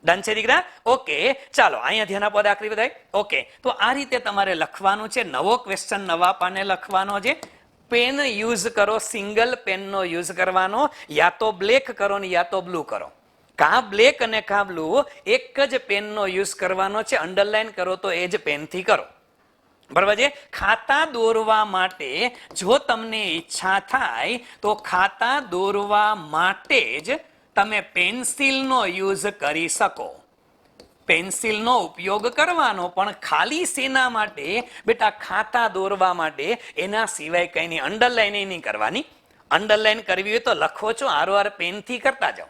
Speaker 1: ડન છે દીકરા? ઓકે, ચાલો અહીંયા ધ્યાન આપો આખરી બધાય. ઓકે, તો આ રીતે તમારે લખવાનું છે. નવો ક્વેશ્ચન નવા પાને લખવાનો છે. પેન યુઝ કરો, સિંગલ પેનનો યુઝ કરવાનો. યા તો બ્લેક કરો ને યા તો બ્લુ કરો. કાં બ્લેક અને કાં બ્લુ, એક જ પેનનો યુઝ કરવાનો છે. અંડરલાઈન કરો તો એ જ પેનથી કરો, બરાબર છે. ખાતા દોરવા માટે જો તમને ઈચ્છા થાય તો ખાતા દોરવા માટે જ તમે પેન્સિલનો યુઝ કરી શકો. પેન્સિલનો ઉપયોગ કરવાનો, પણ ખાલી શેના માટે બેટા? ખાતા દોરવા માટે. એના સિવાય કંઈ નહીં. અંડરલાઈન નહીં કરવાની. અંડરલાઈન કરવી હોય તો લખો છો આરોઆર પેનથી કરતા જાઓ.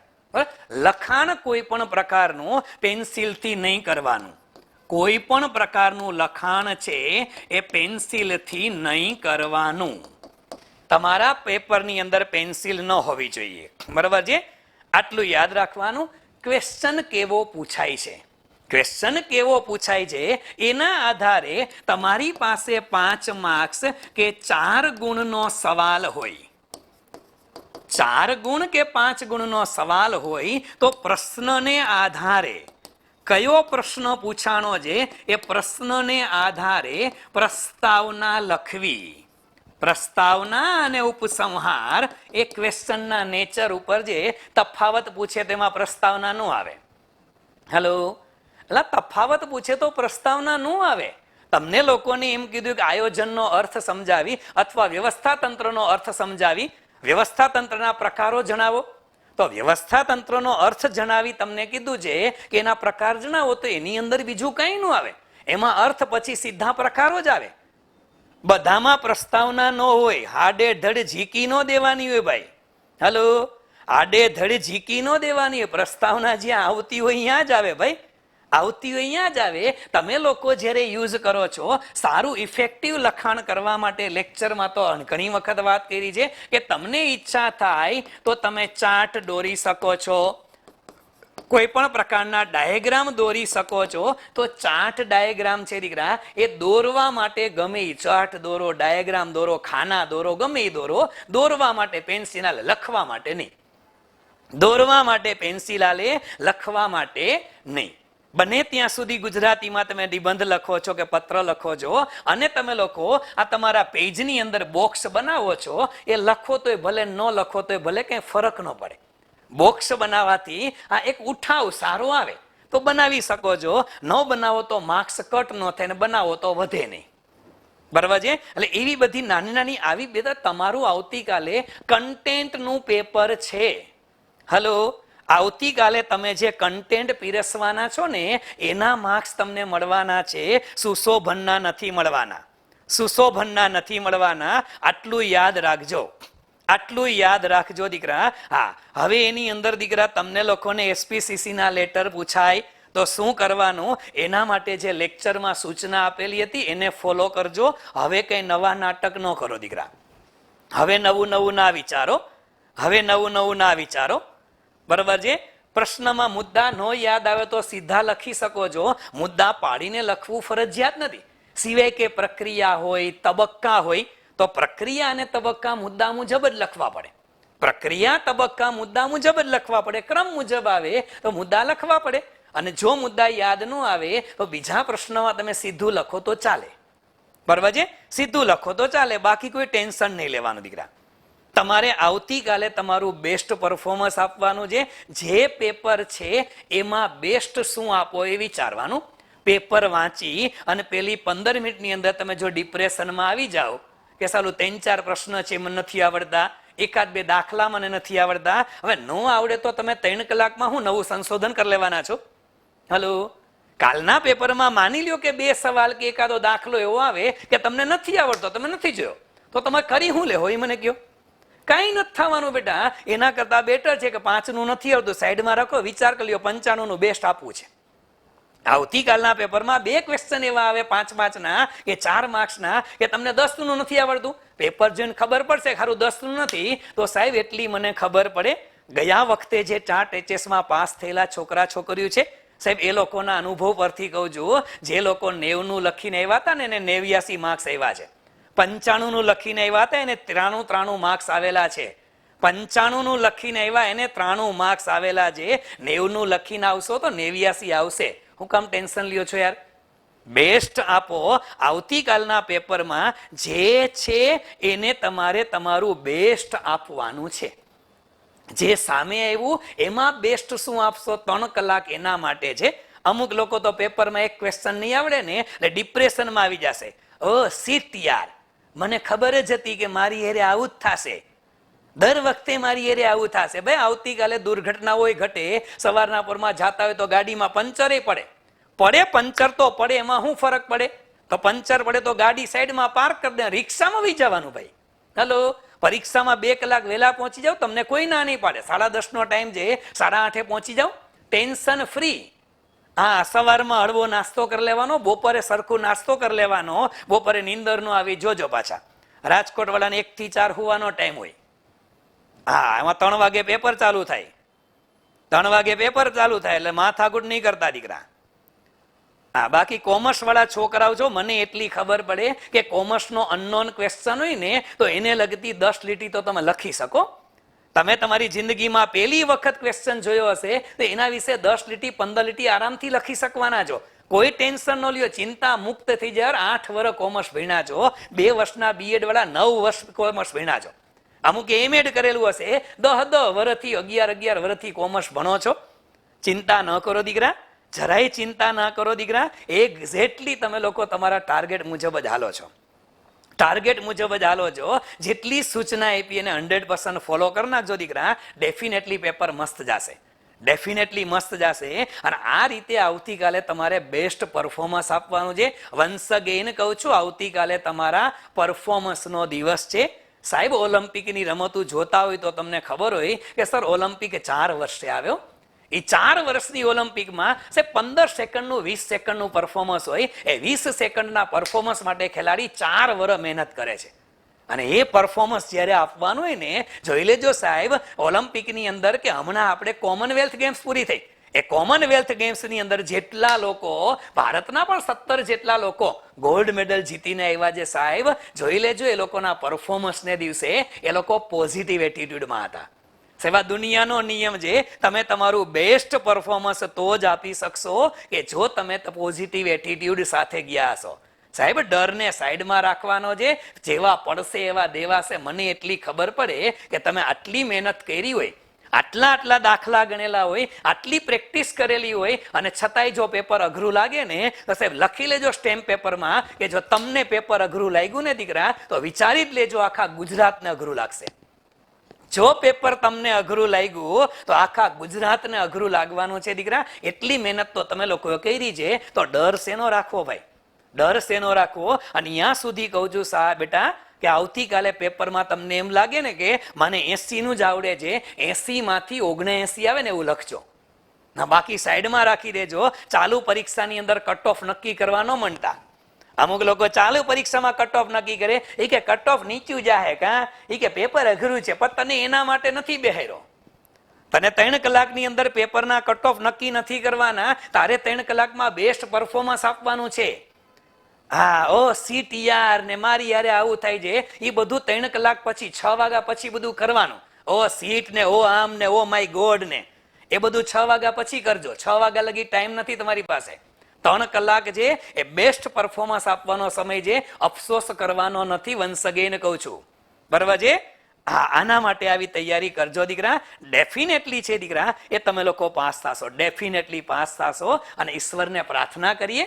Speaker 1: લખાણ કોઈ પણ પ્રકારનું પેન્સિલથી નહીં કરવાનું. કોઈ પણ પ્રકારનું લખાણ છે એ પેન્સિલથી નહીં કરવાનું. તમારા પેપરની અંદર પેન્સિલ ન હોવી જોઈએ, બરાબર છે. આટલું યાદ રાખવાનું. ક્વેશ્ચન કેવો પૂછાય છે, ક્વેશ્ચન કેવો પૂછાય છે એના આધારે તમારી પાસે 5 માર્ક્સ કે 4 ગુણનો સવાલ હોય. 4 ગુણ કે 5 ગુણનો સવાલ હોય તો પ્રશ્નને આધારે કયો પ્રશ્ન પૂછાણો છે એ પ્રશ્નને આધારે પ્રસ્તાવના લખવી. પ્રસ્તાવના અને ઉપસંહાર એ ક્વેશ્ચનના નેચર ઉપર જે તફાવત પૂછે તેમાં પ્રસ્તાવના ન આવે. હેલો, એટલે તફાવત પૂછે તો પ્રસ્તાવના ન આવે. તમને લોકોને એમ કીધું કે આયોજનનો અર્થ સમજાવી અથવા વ્યવસ્થા તંત્રનો અર્થ સમજાવી, વ્યવસ્થા તંત્રના પ્રકારો જણાવો. તો વ્યવસ્થા તંત્રનો અર્થ જણાવી તમને કીધું છે કે એના પ્રકાર જણાવો, તો એની અંદર બીજું કંઈ ન આવે. એમાં અર્થ પછી સીધા પ્રકારો જ આવે. બધામાં પ્રસ્તાવના ન હોય. હાડે ધડ ઝીકી ન દેવાની હોય ભાઈ. હેલો, આડે ધડ ઝીકી ન દેવાની હોય. પ્રસ્તાવના જ્યાં આવતી હોય ત્યાં જ આવે ભાઈ, આવતી હોય ત્યાં જ આવે. તમે લોકો જ્યારે યુઝ કરો છો સારું ઇફેક્ટિવ લખાણ કરવા માટે, લેક્ચરમાં તો ઘણી વખત વાત કરી છે કે તમને ઈચ્છા થાય તો તમે ચાર્ટ દોરી શકો છો, કોઈ પણ પ્રકારના ડાયાગ્રામ દોરી શકો છો. તો ચાર્ટ ડાયાગ્રામ છે દીકરા, એ દોરવા માટે ગમે એ ચાર્ટ દોરો, ડાયાગ્રામ દોરો, ખાના દોરો, ગમે એ દોરો. દોરવા માટે પેન્સિલ આલે, લખવા માટે નહીં. દોરવા માટે પેન્સિલ આલે, લખવા માટે નહીં. બને ત્યાં સુધી ગુજરાતીમાં તમે નિબંધ લખો છો કે પત્ર લખો છો અને તમે લોકો આ તમારા પેજની અંદર બોક્સ બનાવો છો, એ લખો તોય ભલે, ન લખો તોય ભલે, કંઈ ફરક ન પડે. બોક્સ બનાવવાથી આ એક ઉઠાવ સારો આવે તો બનાવી શકો છો. ન બનાવો તો માર્ક્સ કટ ન થાય, ને બનાવો તો વધે નહીં, બરાબર છે. એટલે એવી બધી નાની નાની આવી બધા તમારું આવતીકાલે કન્ટેન્ટનું પેપર છે. હલો, આવતીકાલે તમે જે કન્ટેન્ટ પીરસવાના છો ને એના માર્ક્સ તમને મળવાના છે, સુશોભનના નથી મળવાના, સુશોભનના નથી મળવાના. આટલું યાદ રાખજો, આટલું યાદ રાખજો દીકરા. હા, હવે એની અંદર દીકરા તમને લોકોને એસપીસીસી ના લેટર પૂછાય તો શું કરવાનું, એના માટે જે લેક્ચરમાં સૂચના આપેલી હતી એને ફોલો કરજો. હવે કઈ નવા નાટક ન કરો દીકરા. હવે નવું નવું ના વિચારો, હવે નવું નવું ના વિચારો, બરાબર છે. પ્રશ્નમાં મુદ્દા ન યાદ આવે તો સીધા લખી શકો છો. મુદ્દા પાડીને લખવું ફરજિયાત નથી, સિવાય કે પ્રક્રિયા હોય, તબક્કા હોય તો પ્રક્રિયા અને તબક્કા મુદ્દા મુજબ જ લખવા પડે. પ્રક્રિયા તબક્કા મુદ્દા મુજબ જ લખવા પડે. ક્રમ મુજબ આવે તો મુદ્દા લખવા પડે. અને જો મુદ્દા યાદ ન આવે તો બીજા પ્રશ્નમાં તમે સીધું લખો તો ચાલે, બરાબર છે. સીધું લખો તો ચાલે, બાકી કોઈ ટેન્શન નહીં લેવાનું દીકરા. તમારે આવતીકાલે તમારું બેસ્ટ પરફોર્મન્સ આપવાનું છે. જે પેપર છે એમાં બેસ્ટ શું આપો એ વિચારવાનું. પેપર વાંચી અને પેલી 15 મિનિટની અંદર તમે જો ડિપ્રેશનમાં આવી જાઓ કે સાલું 3-4 પ્રશ્ન છે મને નથી આવડતા, 1-2 દાખલા મને નથી આવડતા. હવે ન આવડે તો તમે 3 કલાકમાં હું નવું સંશોધન કરી લેવાના છો? હલો, કાલના પેપરમાં માની લ્યો કે 2 સવાલ કે એકાદો દાખલો એવો આવે કે તમને નથી આવડતો, તમે નથી જોયો, તો તમે કરી શું લેવો એ મને કહો? કઈ નથી થવાનું બેટા. એના કરતા બેટર છે કે 5નું નથી આવતું, સાઈડમાં રાખો, વિચાર કરી લ્યો 95નું બેસ્ટ આપવું છે. આવતીકાલના પેપરમાં 2 ક્વેશ્ચન એવા આવે 5-5ના કે 4 માર્ક્સના કે તમને 10નું નથી આવડતું. પેપર જોઈને ખબર પડશે ખરું 10નું નથી, તો સાહેબ એટલી મને ખબર પડે, ગયા વખતે જે ચાર્ટ એચએસમાં પાસ થયેલા છોકરા છોકરીઓ છે સાહેબ, એ લોકોના અનુભવ પરથી કહું છું, જે લોકો 90નું લખીને આવ્યા હતા ને એને 89 માર્ક્સ આવ્યા છે. 95નું લખીને આવ્યા હતા એને 93 માર્ક્સ આવેલા છે. 95નું લખીને આવ્યા એને 93 માર્ક્સ આવેલા છે. 90નું લખીને આવશો તો 89 આવશે. હું કામ ટેન્શન લ્યો છો યાર? બેસ્ટ આપો. આવતીકાલના પેપરમાં જે છે એને તમારે તમારું બેસ્ટ આપવાનું છે. જે સામે આવ્યું એમાં બેસ્ટ શું આપશો? 3 કલાક એના માટે છે. અમુક લોકો તો પેપરમાં એક ક્વેશ્ચન નહીં આવડે ને એટલે ડિપ્રેશનમાં આવી જશે. ઓ શીટ યાર, મને ખબર જ હતી કે મારી હેરે આવું જ થશે, દર વખતે મારી હેરે આવું થશે. ભાઈ આવતીકાલે દુર્ઘટના હોય ઘટે, સવારના પોરમાં જાતા હોય તો ગાડીમાં પંચરે પડે. પંચર તો પડે, એમાં શું ફરક પડે? તો પંચર પડે તો ગાડી સાઈડમાં પાર્ક કરી દે, રિક્ષામાં વહી જવાનું ભાઈ. હલો, પરીક્ષામાં 2 કલાક વહેલા પહોંચી જાવ, તમને કોઈ ના નહીં પાડે. 8:30નો ટાઈમ છે, 8:30 પહોંચી જાવ, ટેન્શન ફ્રી. હા, સવારમાં હળવો નાસ્તો કરી લેવાનો, બપોરે સરખું નાસ્તો કરી લેવાનો, બપોરે નીંદર નો આવી જોજો. પાછા રાજકોટ વાળાને 1 થી 4 હોવાનો ટાઈમ હોય. હા, એમાં 3 વાગે પેપર ચાલુ થાય. 3 વાગે પેપર ચાલુ થાય એટલે માથાકૂટ નહીં કરતા દીકરા. હા, બાકી કોમર્સ વાળા છોકરાઓ છો, મને એટલી ખબર પડે કે કોમર્સનો અનનોન ક્વેશ્ચન હોય ને તો એને લગતી 10 લીટી તો તમે લખી શકો. તમે તમારી જિંદગીમાં પહેલી વખત ક્વેશ્ચન જોયો હશે તો એના વિશે 10 લીટી 15 લીટી આરામથી લખી શકવાના છો. કોઈ ટેન્શન ન લ્યો, ચિંતા મુક્ત થઈ જાય. 8 વર્ષ કોમર્સ ભણ્યા છો, 2 વર્ષના બીએડ વાળા 9 વર્ષ કોમર્સ ભણ્યા છો. અમુક એમએડ કરેલું હશે, 10 વર્ષથી 11 વર્ષથી કોમર્સ ભણો છો. ચિંતા ન કરો દીકરા, જરાય ચિંતા ના કરો દીકરા. એક્ઝેક્ટલી તમે લોકો તમારા ટાર્ગેટ મુજબ જ હાલો છો. ટાર્ગેટ મુજબ જ હાલો છો. જેટલી સૂચના આપી એને 100% ફોલો કરી નાખજો દીકરા. ડેફિનેટલી પેપર મસ્ત જશે, ડેફિનેટલી મસ્ત જશે. અને આ રીતે આવતીકાલે તમારે બેસ્ટ પરફોર્મન્સ આપવાનું છે. વન્સ અગેન કહું છું, આવતીકાલે તમારા પરફોર્મન્સનો દિવસ છે. સાહેબ, ઓલિમ્પિકની રમતો જોતા હોય તો તમને ખબર હોય કે સર ઓલિમ્પિક 4 વર્ષે આવ્યો. એ 4 વર્ષની ઓલિમ્પિકમાં 15 સેકન્ડનું 20 સેકન્ડનું પરફોર્મન્સ હોય. એ 20 સેકન્ડના પરફોર્મન્સ માટે ખેલાડી 4 વર્ષ મહેનત કરે છે. અને એ પરફોર્મન્સ જ્યારે આપવાનું હોય ને, જોઈ લેજો સાહેબ, ઓલિમ્પિકની અંદર કે હમણાં આપણે કોમનવેલ્થ ગેમ્સ પૂરી થઈ, એ કોમનવેલ્થ ગેમ્સની અંદર જેટલા લોકો, ભારતના પણ 17 જેટલા લોકો ગોલ્ડ મેડલ જીતીને આવ્યા છે સાહેબ, જોઈ લેજો એ લોકોના પરફોર્મન્સને દિવસે એ લોકો પોઝિટિવ એટીટ્યુડમાં હતા. સેવા દુનિયાનો નિયમ છે, તમે તમારું બેસ્ટ પરફોર્મન્સ તો જ આપી શકશો કે જો તમે પોઝિટિવ એટીટ્યુડ સાથે ગયા હશો. સાહેબ, ડરને સાઈડમાં રાખવાનો છે. જેવા પડશે એવા દેવાશે. મને એટલી ખબર પડે કે તમે આટલી મહેનત કરી હોય, આટલા દાખલા ગણેલા હોય, આટલી પ્રેક્ટિસ કરેલી હોય, અને છતાંય જો પેપર અઘરું લાગે ને તો સાહેબ લખી લેજો સ્ટેમ્પ પેપરમાં કે જો તમને પેપર અઘરું લાગ્યું ને દીકરા, તો વિચારી જ લેજો આખા ગુજરાતને અઘરું લાગશે. જો પેપર તમને અઘરું લાગ્યું તો આખા ગુજરાતને અઘરું લાગવાનું છે દીકરા. એટલી મહેનત તો તમે લોકોએ કરી છે, તો ડર શેનો રાખવો ભાઈ? ડર શેનો રાખવો? અને ત્યાં સુધી કહું છું સાહેબ બેટા કે આવતીકાલે પેપરમાં તમને એમ લાગે ને કે મને 80 નું જ આવડે છે, 80 માંથી 79 આવે ને એવું લખજો. ના, બાકી સાઈડમાં રાખી દેજો. ચાલુ પરીક્ષાની અંદર કટ ઓફ નક્કી કરવા ન માંડતા. અમુક લોકો ચાલુ પરીક્ષામાં કટ ઓફ નક્કી કરે, એ કે કટ ઓફ નીચું જાહે કા, એ કે પેપર અઘરું છે. પણ તને એના માટે નથી બેહાર્યો. તને 3 કલાકની અંદર પેપરના કટ ઓફ નક્કી નથી કરવાના, તારે 3 કલાકમાં બેસ્ટ પરફોર્મન્સ આપવાનું છે. હા, ઓ સીટ યાર ને મારી યારે આવું થાય છે, એ બધું 3 કલાક પછી 6 વાગ્યા પછી બધું કરવાનું. ઓ સીટ ને ઓ આમ ને ઓ માય ગોડ ને એ બધું 6 વાગ્યા પછી કરજો. 6 વાગ્યા લગી ટાઈમ નથી તમારી પાસે. 3 કલાક છે એ બેસ્ટ પરફોર્મન્સ આપવાનો સમય છે, અફસોસ કરવાનો નથી. વન્સ અગેન કહું છું, બરાબર છે? હા, આના માટે આવી તૈયારી કરજો દીકરા. ડેફિનેટલી છે દીકરા, એ તમે લોકો પાસ થશો, ડેફિનેટલી પાસ થશો. અને ઈશ્વરને પ્રાર્થના કરીએ,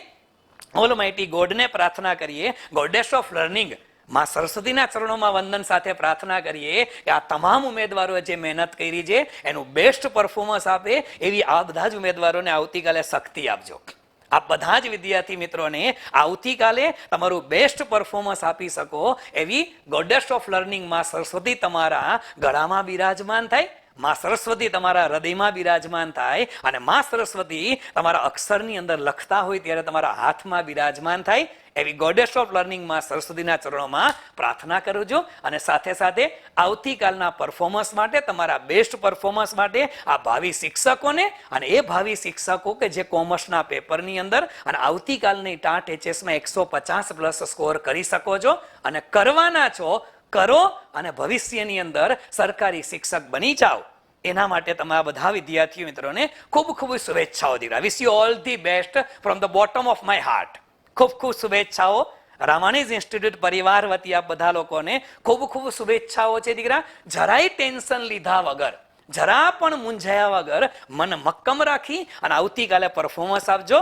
Speaker 1: ઓલમાઇટી ગોડને પ્રાર્થના કરીએ, ગોડેસ ઓફ લર્નિંગ, માં સરસ્વતીના ચરણોમાં વંદન સાથે પ્રાર્થના કરીએ કે આ તમામ ઉમેદવારોએ જે મહેનત કરી છે એનું બેસ્ટ પરફોર્મન્સ આપે એવી આ બધા જ ઉમેદવારોને આવતીકાલે શક્તિ આપજો. આ બધા જ વિદ્યાર્થી મિત્રોને આવતીકાલે તમારું બેસ્ટ પરફોર્મન્સ આપી શકો એવી ગોડેસ ઓફ લર્નિંગ માં સરસ્વતી તમારા ગળામાં બિરાજમાન થાય, માં સરસ્વતી તમારા હૃદયમાં બિરાજમાન થાય અને માં સરસ્વતી તમારા અક્ષરની અંદર લખતા હોય ત્યારે તમારા હાથમાં બિરાજમાન થાય એવી ગોડેસ ઓફ લર્નિંગ માં સરસ્વતીના ચરણોમાં પ્રાર્થના કરું છું. અને સાથે સાથે આવતીકાલના પરફોર્મન્સ માટે, તમારા બેસ્ટ પરફોર્મન્સ માટે આ ભાવિ શિક્ષકોને અને એ ભાવિ શિક્ષકો કે જે કોમર્સના પેપરની અંદર અને આવતીકાલની ટાટ એચએસમાં 150+ સ્કોર કરી શકો છો અને કરવાના છો, કરો અને ભવિષ્યની અંદર સરકારી શિક્ષક બની જાઓ. એના માટે તમારા બધા વિદ્યાર્થીઓ મિત્રોને ખૂબ ખૂબ શુભેચ્છાઓ દીકરા. વિશ you all the best from the bottom of my heart. ખૂબ ખૂબ શુભેચ્છાઓ. રામાનીઝ ઇન્સ્ટિટ્યૂટ પરિવાર વતી આપ બધા લોકોને ખૂબ ખૂબ શુભેચ્છાઓ છે દીકરા. જરાય ટેન્શન લીધા વગર, જરા પણ મૂંઝાયા વગર મન મક્કમ રાખી અને આવતીકાલે પરફોર્મન્સ આપજો.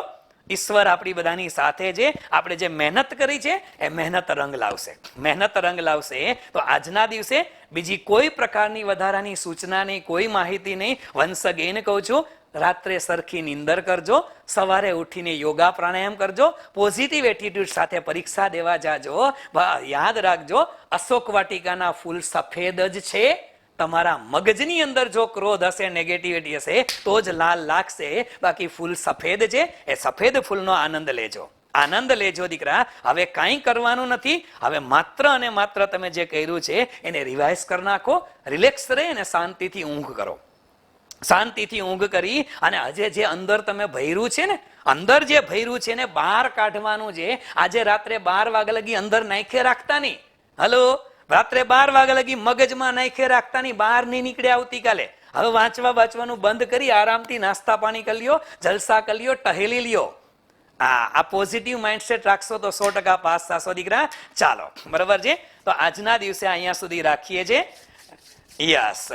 Speaker 1: ઈશ્વર આપણી બધાની સાથે છે. આપણે જે મહેનત કરી છે એ મહેનત રંગ લાવશે. મહેનત રંગ લાવશે તો આજના દિવસે બીજી કોઈ પ્રકારની વધારાની સૂચના નહીં, કોઈ માહિતી નહીં. વન્સ અગેન કહું છું, રાત્રે સરખી નીંદર કરજો, સવારે ઉઠીને યોગા પ્રાણાયામ કરજો, પોઝિટિવ એટીટ્યુડ સાથે પરીક્ષા દેવા જાજો. યાદ રાખજો, અશોક વાટિકાના ફૂલ સફેદ જ છે. તમારા મગજની અંદર જો ક્રોધ હશે, નેગેટિવિટી હશે તો જ લાલ લાગશે, બાકી ફૂલ સફેદ છે. એ સફેદ ફૂલનો આનંદ લેજો, આનંદ લેજો દીકરા. હવે કાંઈ કરવાનું નથી. હવે માત્ર અને માત્ર તમે જે કર્યું છે એને રિવાઇઝ કરી નાખો, રિલેક્સ રહે અને શાંતિથી ઊંઘ કરો. શાંતિથી ઊંઘ કરી અને આજે જે અંદર તમે ભર્યું છે ને, અંદર જે ભર્યું છે ને બહાર કાઢવાનું છે. આજે રાત્રે 12 વાગ્યા લગી અંદર નાખે રાખતા નહીં. હલો, રાત્રે 12 વાગ્યા લગી મગજમાં નાખે રાખતા નહીં, બહાર નહીં નીકળે આવતીકાલે. હવે વાંચવાનું બંધ કરી આરામથી નાસ્તા પાણી કરી લ્યો, જલસા કરી લ્યો, ટહેલી લ્યો. આ પોઝિટિવ માઇન્ડસેટ રાખશો તો 100% પાસ થશો દીકરા. ચાલો, બરાબર છે. તો આજના દિવસે અહીંયા સુધી રાખીએ છીએ. યસ.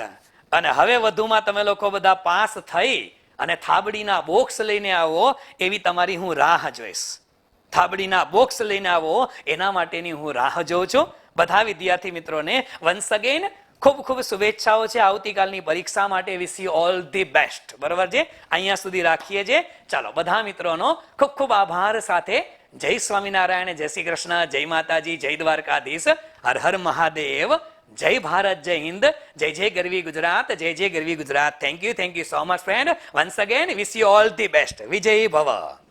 Speaker 1: અને હવે વધુમાં તમે લોકો બધા પાસ થઈ અને થાબડીના બોક્સ લઈને આવો એવી તમારી હું રાહ જોઈશ. થાબડીના બોક્સ લઈને આવો એના માટેની હું રાહ જોઉં છું. બધા વિદ્યાર્થી મિત્રોને વન્સ અગેન ખૂબ ખૂબ શુભેચ્છાઓ છે આવતીકાલની પરીક્ષા માટે. વિશ યુ ઓલ ધી બેસ્ટ. બરાબર છે. અહીંયા સુધી રાખીએ છીએ. ચાલો, બધા મિત્રોનો ખૂબ ખૂબ આભાર સાથે જય સ્વામિનારાયણ, જય શ્રી કૃષ્ણ, જય માતાજી, જય દ્વારકાધીશ, હર હર મહાદેવ, જય ભારત, જય હિન્દ, જય જય ગરવી ગુજરાત, જય જય ગરવી Gujarat. Thank you so much friend. Once again wish you all the best. વિજય ભવ.